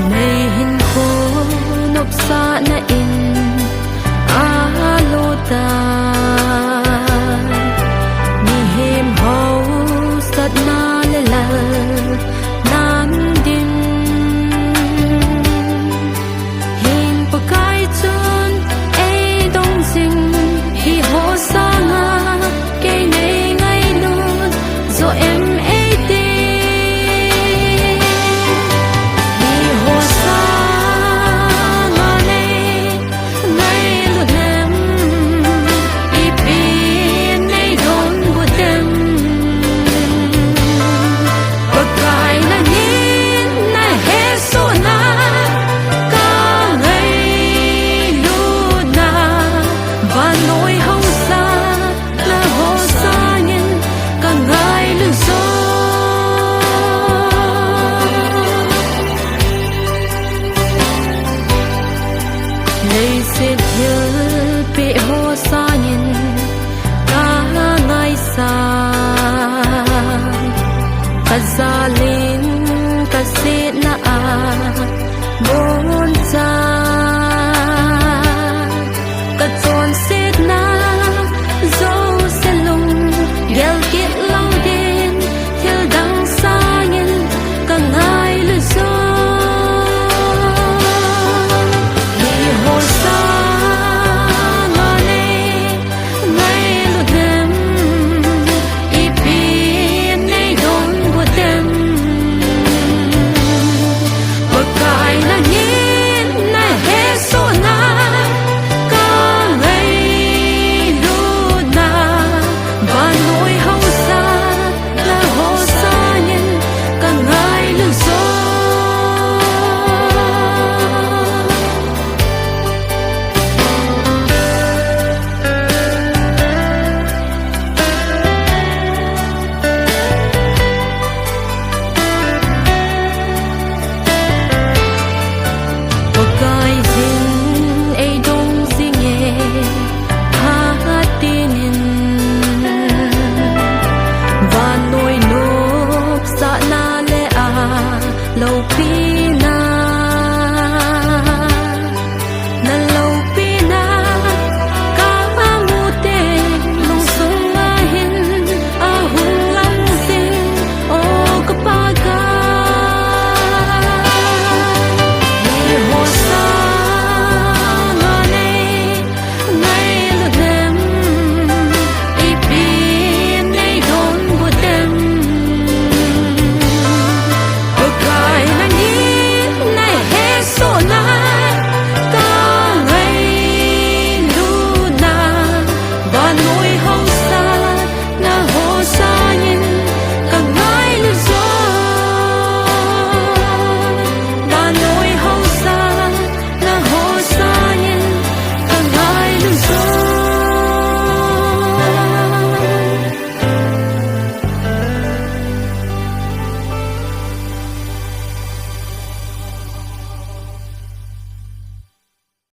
Nay hin ko nopsa na in alota ni him ho sat na lelal nan din hin pakai chun ai dong sing hi ho sa nga ke nei ngai nun zo em Lấy sẽ thiếu bị hồ xa nhìn cả ngày xa cả gia linh cả sẽ na bốn cha cả tròn sẽ na dấu sẽ lùng ghel kiệt lâu đến thiếu đắng xa nhìn cả ngày lưu dấu lâu